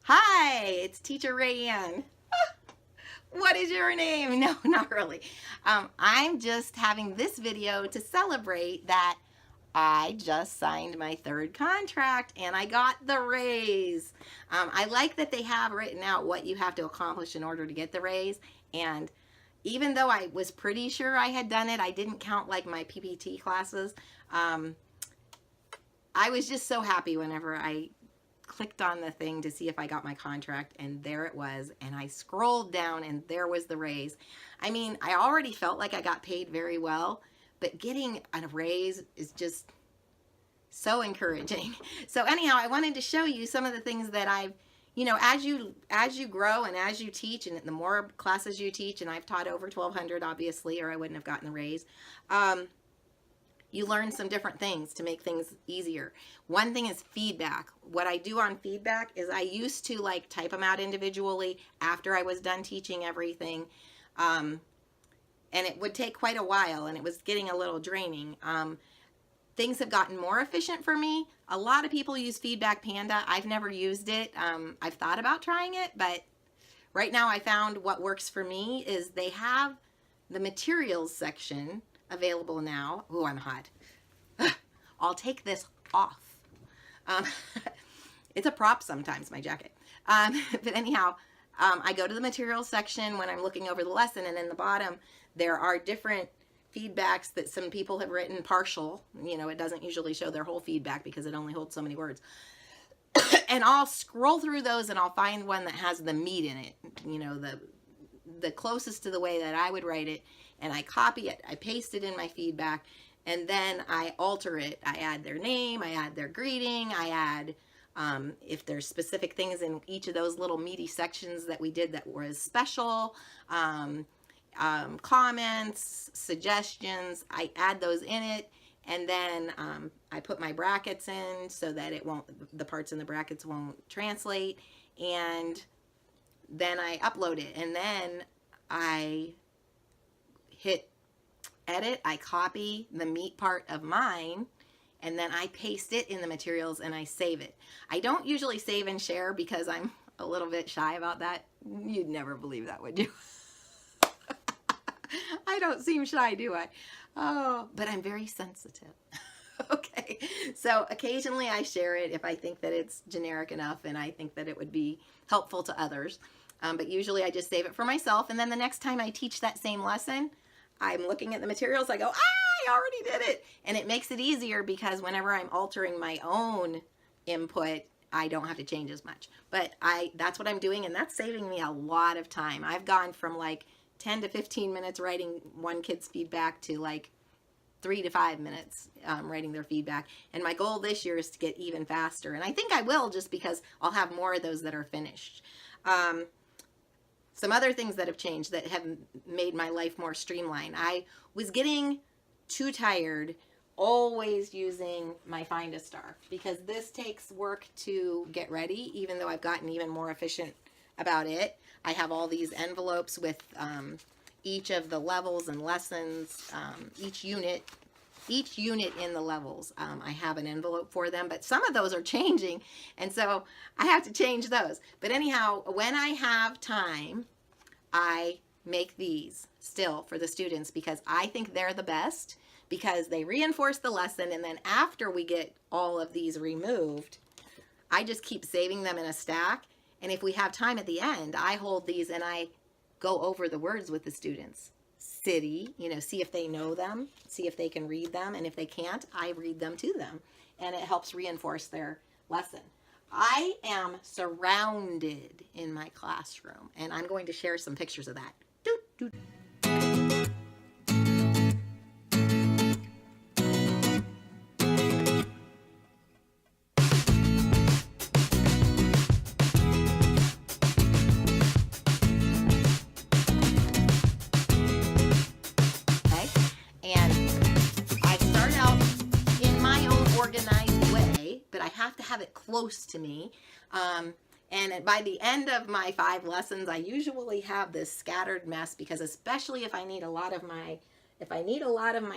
Hi, it's Teacher Rayanne. What is your name? No, not really. I'm just having this video to celebrate that I just signed my third contract and I got the raise. I like that they have written out what you have to accomplish in order to get the raise. And even though I was pretty sure I had done it, I didn't count like my PPT classes. I was just so happy whenever I clicked on the thing to see if I got my contract, and there it was, and I scrolled down and there was the raise. I mean, I already felt like I got paid very well, but getting a raise is just so encouraging. So anyhow, I wanted to show you some of the things that I've, as you grow and as you teach, and the more classes you teach, and I've taught over 1,200 obviously, or I wouldn't have gotten the raise. You learn some different things to make things easier. One thing is feedback. What I do on feedback is I used to like type them out individually after I was done teaching everything. And it would take quite a while and it was getting a little draining. Things have gotten more efficient for me. A lot of people use Feedback Panda. I've never used it. I've thought about trying it, but right now I found what works for me is they have the materials section available now. Oh, I'm hot. I'll take this off. It's a prop sometimes, my jacket. But anyhow, I go to the materials section when I'm looking over the lesson, and in the bottom there are different feedbacks that some people have written partial. It doesn't usually show their whole feedback because it only holds so many words. And I'll scroll through those and I'll find one that has the meat in it, the closest to the way that I would write it, and I copy it, I paste it in my feedback, and then I alter it. I add their name, I add their greeting, I add if there's specific things in each of those little meaty sections that we did that was special, comments, suggestions, I add those in it, and then I put my brackets in so that the parts in the brackets won't translate, and then I upload it, and then I hit edit, I copy the meat part of mine, and then I paste it in the materials and I save it. I don't usually save and share because I'm a little bit shy about that. You'd never believe that, would you? I don't seem shy, do I? Oh, but I'm very sensitive. Okay, so occasionally I share it if I think that it's generic enough and I think that it would be helpful to others. But usually I just save it for myself, and then the next time I teach that same lesson, I'm looking at the materials, I go, I already did it. And it makes it easier because whenever I'm altering my own input, I don't have to change as much. But that's what I'm doing, and that's saving me a lot of time. I've gone from like 10 to 15 minutes writing one kid's feedback to like 3 to 5 minutes writing their feedback. And my goal this year is to get even faster. And I think I will, just because I'll have more of those that are finished. Some other things that have changed that have made my life more streamlined. I was getting too tired always using my Find a Star because this takes work to get ready, even though I've gotten even more efficient about it. I have all these envelopes with each of the levels and lessons, each unit in the levels. I have an envelope for them, but some of those are changing, and so I have to change those. But anyhow, when I have time, I make these still for the students because I think they're the best, because they reinforce the lesson, and then after we get all of these removed, I just keep saving them in a stack, and if we have time at the end, I hold these and I go over the words with the students. City, see if they know them, see if they can read them, and if they can't, I read them to them, and it helps reinforce their lesson. I am surrounded in my classroom, and I'm going to share some pictures of that. Doot, doot. Have to have it close to me, and by the end of my 5 lessons, I usually have this scattered mess, because especially if I need a lot of my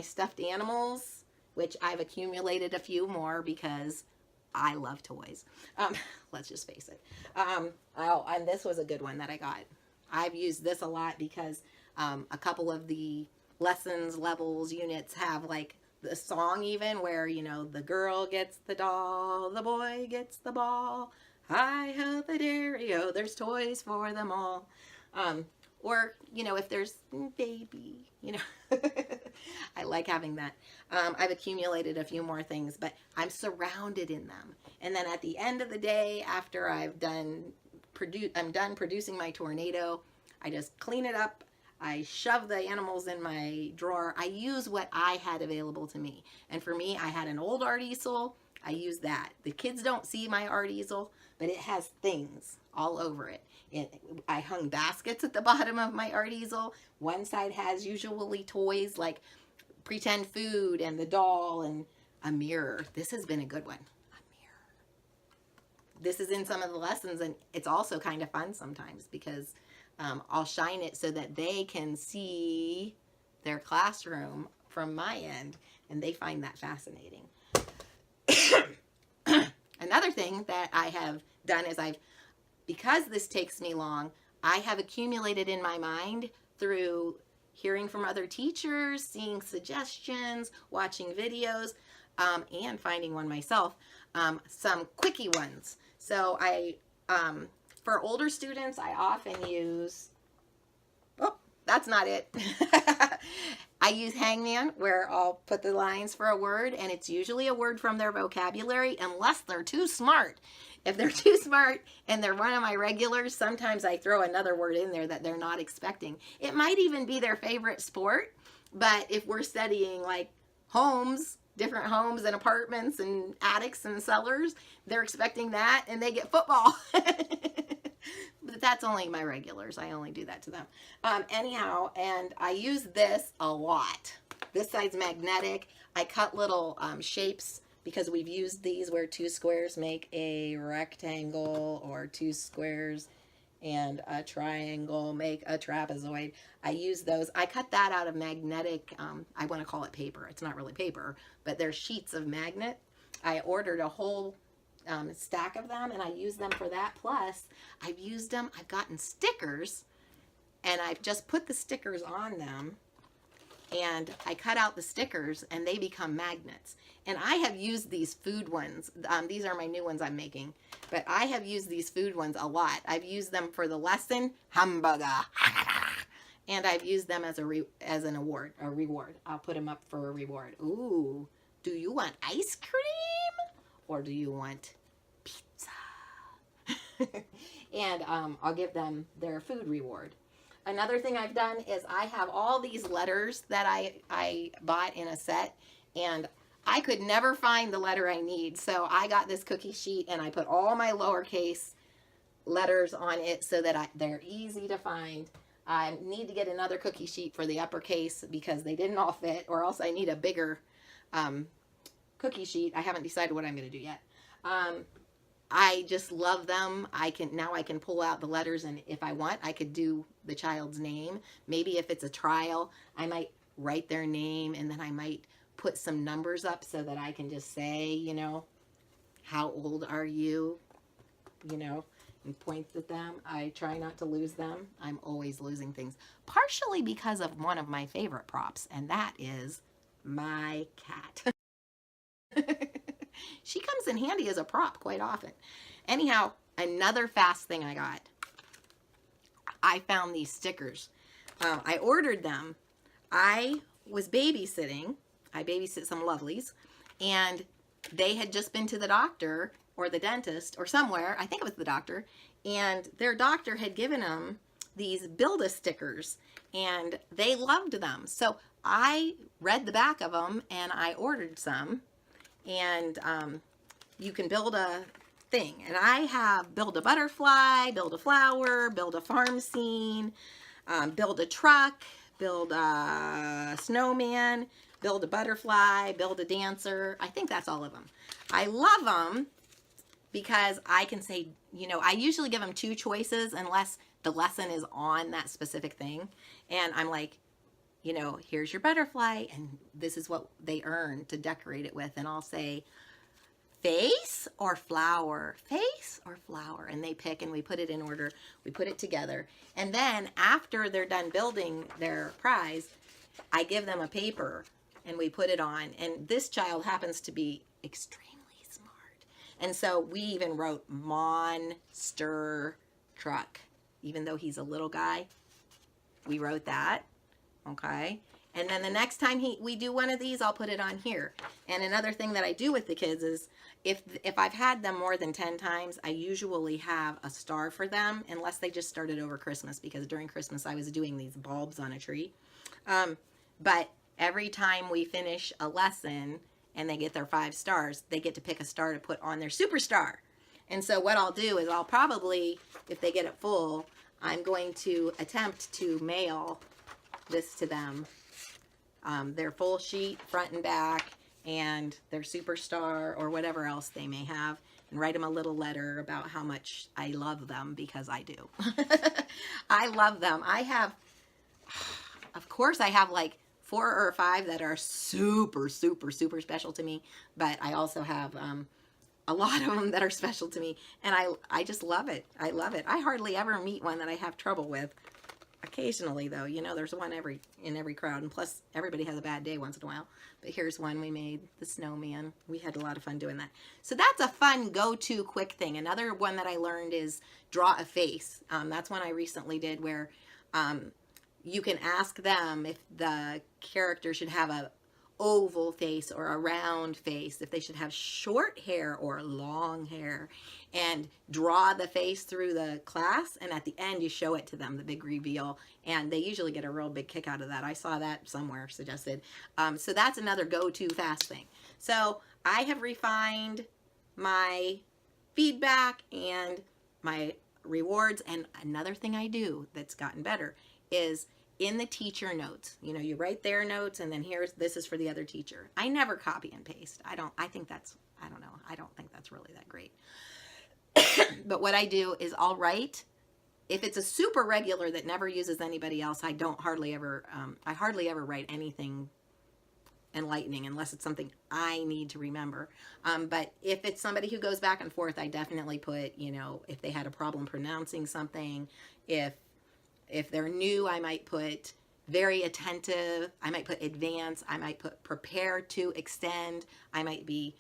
stuffed animals, which I've accumulated a few more because I love toys. Let's just face it. Oh, and this was a good one that I got. I've used this a lot because a couple of the lessons, levels, units have like the song even where, you know, the girl gets the doll, the boy gets the ball. Hi ho the dairy, oh, there's toys for them all. Or, you know, if there's baby, you know, I like having that. I've accumulated a few more things, but I'm surrounded in them. And then at the end of the day, after I'm done producing my tornado, I just clean it up. I shove the animals in my drawer. I use what I had available to me. And for me, I had an old art easel. I use that. The kids don't see my art easel, but it has things all over it. I hung baskets at the bottom of my art easel. One side has usually toys like pretend food and the doll and a mirror. This has been a good one. A mirror. This is in some of the lessons, and it's also kind of fun sometimes because I'll shine it so that they can see their classroom from my end, and they find that fascinating. Another thing that I have done is because this takes me long, I have accumulated in my mind through hearing from other teachers, seeing suggestions, watching videos, and finding one myself, some quickie ones. So for older students, I often use, oh, that's not it. I use Hangman, where I'll put the lines for a word, and it's usually a word from their vocabulary, unless they're too smart. If they're too smart and they're one of my regulars, sometimes I throw another word in there that they're not expecting. It might even be their favorite sport, but if we're studying like homes, different homes and apartments and attics and cellars, they're expecting that and they get football. But that's only my regulars. I only do that to them. Anyhow, and I use this a lot. This side's magnetic. I cut little shapes because we've used these where 2 squares make a rectangle, or 2 squares and a triangle make a trapezoid. I use those. I cut that out of magnetic, I want to call it paper. It's not really paper, but they're sheets of magnet. I ordered a whole stack of them, and I use them for that. Plus, I've used them, I've gotten stickers, and I've just put the stickers on them, and I cut out the stickers, and they become magnets. And I have used these food ones. These are my new ones I'm making, but I have used these food ones a lot. I've used them for the lesson, hamburger, and I've used them as an award, a reward. I'll put them up for a reward. Ooh, do you want ice cream? Or do you want pizza? And I'll give them their food reward. Another thing I've done is I have all these letters that I bought in a set, and I could never find the letter I need. So I got this cookie sheet, and I put all my lowercase letters on it so that they're easy to find. I need to get another cookie sheet for the uppercase because they didn't all fit, or else I need a bigger cookie sheet. I haven't decided what I'm going to do yet. I just love them. Now I can pull out the letters, and if I want, I could do the child's name. Maybe if it's a trial, I might write their name, and then I might put some numbers up so that I can just say, you know, how old are you? You know, and point at them. I try not to lose them. I'm always losing things, partially because of one of my favorite props, and that is my cat. She comes in handy as a prop quite often. Anyhow, another fast thing I got. I found these stickers. I ordered them. I was babysitting. I babysit some lovelies, and they had just been to the doctor or the dentist or somewhere. I think it was the doctor, and their doctor had given them these Build-A stickers, and they loved them. So I read the back of them, and I ordered some. And you can build a thing. And I have build a butterfly, build a flower, build a farm scene, build a truck, build a snowman, build a butterfly, build a dancer. I think that's all of them. I love them because I can say, you know, I usually give them 2 choices unless the lesson is on that specific thing. And I'm like, you know, here's your butterfly, and this is what they earn to decorate it with. And I'll say face or flower? Face or flower? And they pick, and we put it in order. We put it together. And then after they're done building their prize, I give them a paper and we put it on. And this child happens to be extremely smart. And so we even wrote monster truck. Even though he's a little guy, we wrote that. Okay. And then the next time we do one of these, I'll put it on here. And another thing that I do with the kids is if I've had them more than 10 times, I usually have a star for them, unless they just started over Christmas, because during Christmas I was doing these bulbs on a tree. But every time we finish a lesson and they get their 5 stars, they get to pick a star to put on their superstar. And so what I'll do is I'll probably, if they get it full, I'm going to attempt to mail this to them. Their full sheet, front and back, and their superstar or whatever else they may have, and write them a little letter about how much I love them, because I do. I love them. I have, of course, I have like 4 or 5 that are super, super, super special to me, but I also have a lot of them that are special to me, and I just love it. I love it. I hardly ever meet one that I have trouble with. Occasionally, though, you know, there's one in every crowd, and plus everybody has a bad day once in a while. But here's one we made, the snowman. We had a lot of fun doing that. So that's a fun go-to quick thing. Another one that I learned is draw a face. That's one I recently did, where you can ask them if the character should have a oval face or a round face, if they should have short hair or long hair, and draw the face through the class, and at the end you show it to them, the big reveal, and they usually get a real big kick out of that. I saw that somewhere suggested. So that's another go-to fast thing. So I have refined my feedback and my rewards, and another thing I do that's gotten better is in the teacher notes, you know, you write their notes, and then this is for the other teacher. I never copy and paste. I don't think that's really that great. But what I do is I'll write, if it's a super regular that never uses anybody else, I hardly ever write anything enlightening unless it's something I need to remember. But if it's somebody who goes back and forth, I definitely put, you know, if they had a problem pronouncing something, if they're new, I might put very attentive, I might put advance, I might put prepare to extend, I might be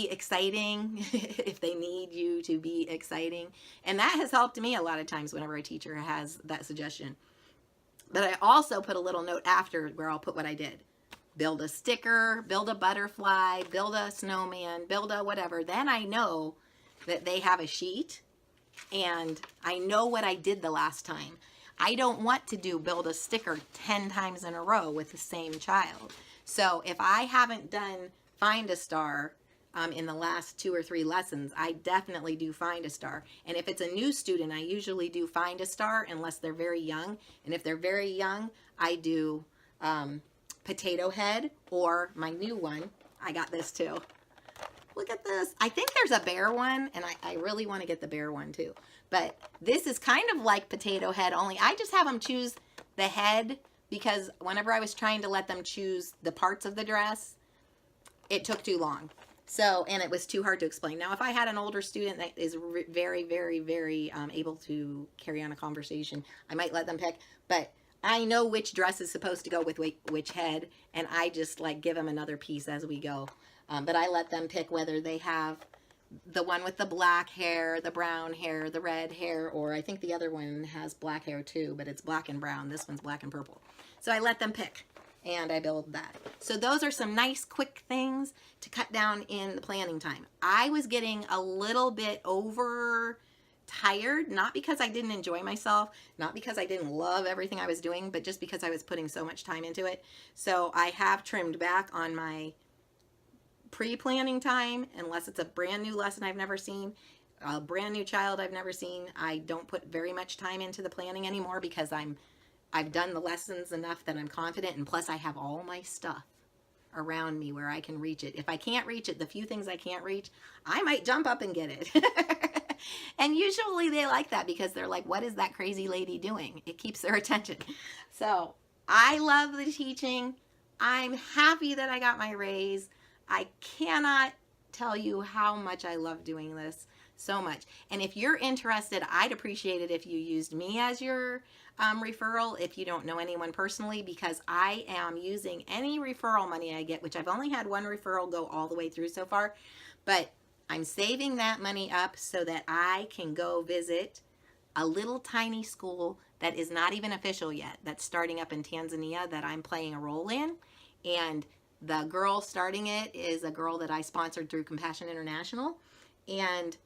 exciting if they need you to be exciting. And that has helped me a lot of times whenever a teacher has that suggestion. But I also put a little note after where I'll put what I did. Build a sticker, build a butterfly, build a snowman, build a whatever. Then I know that they have a sheet, and I know what I did the last time. I don't want to build a sticker 10 times in a row with the same child. So if I haven't done Find a Star in the last 2 or 3 lessons, I definitely do Find a Star. And if it's a new student, I usually do Find a Star unless they're very young. And if they're very young, I do Potato Head, or my new one. I got this too. Look at this. I think there's a bear one, and I really want to get the bear one too. But this is kind of like Potato Head, only I just have them choose the head, because whenever I was trying to let them choose the parts of the dress, it took too long. So, and it was too hard to explain. Now, if I had an older student that is very, very, very able to carry on a conversation, I might let them pick. But I know which dress is supposed to go with which head, and I just like give them another piece as we go. But I let them pick whether they have the one with the black hair, the brown hair, the red hair, or I think the other one has black hair too, but it's black and brown. This one's black and purple. So I let them pick, and I build that. So those are some nice quick things to cut down in the planning time. I was getting a little bit over tired, not because I didn't enjoy myself, not because I didn't love everything I was doing, but just because I was putting so much time into it. So I have trimmed back on my pre-planning time, unless it's a brand new lesson I've never seen, a brand new child I've never seen. I don't put very much time into the planning anymore, because I've done the lessons enough that I'm confident, and plus I have all my stuff around me where I can reach it. If I can't reach it, the few things I can't reach, I might jump up and get it. And usually they like that, because they're like, what is that crazy lady doing? It keeps their attention. So I love the teaching. I'm happy that I got my raise. I cannot tell you how much I love doing this so much. And if you're interested, I'd appreciate it if you used me as your referral if you don't know anyone personally, because I am using any referral money I get, which I've only had one referral go all the way through so far, but I'm saving that money up so that I can go visit a little tiny school that is not even official yet, that's starting up in Tanzania, that I'm playing a role in. And the girl starting it is a girl that I sponsored through Compassion International. And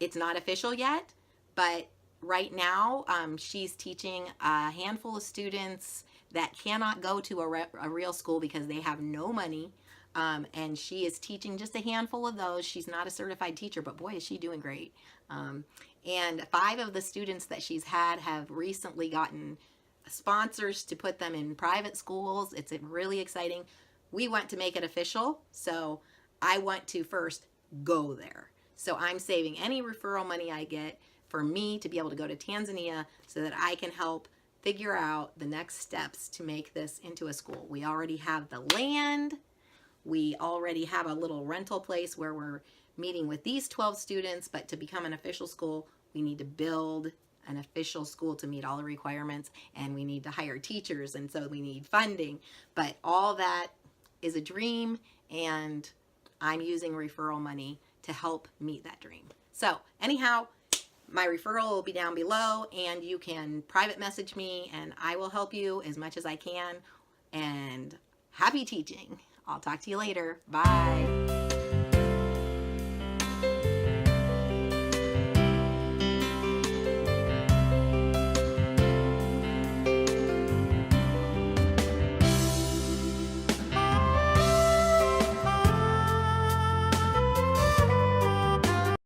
it's not official yet, but right now she's teaching a handful of students that cannot go to a real school because they have no money. And she is teaching just a handful of those. She's not a certified teacher, but boy, is she doing great. And 5 of the students that she's had have recently gotten sponsors to put them in private schools. It's really exciting. We want to make it official, so I want to first go there. So I'm saving any referral money I get for me to be able to go to Tanzania so that I can help figure out the next steps to make this into a school. We already have the land. We already have a little rental place where we're meeting with these 12 students, but to become an official school, we need to build an official school to meet all the requirements, and we need to hire teachers, and so we need funding. But all that is a dream, and I'm using referral money to help meet that dream. So anyhow, my referral will be down below, and you can private message me, and I will help you as much as I can. And happy teaching. I'll talk to you later. Bye.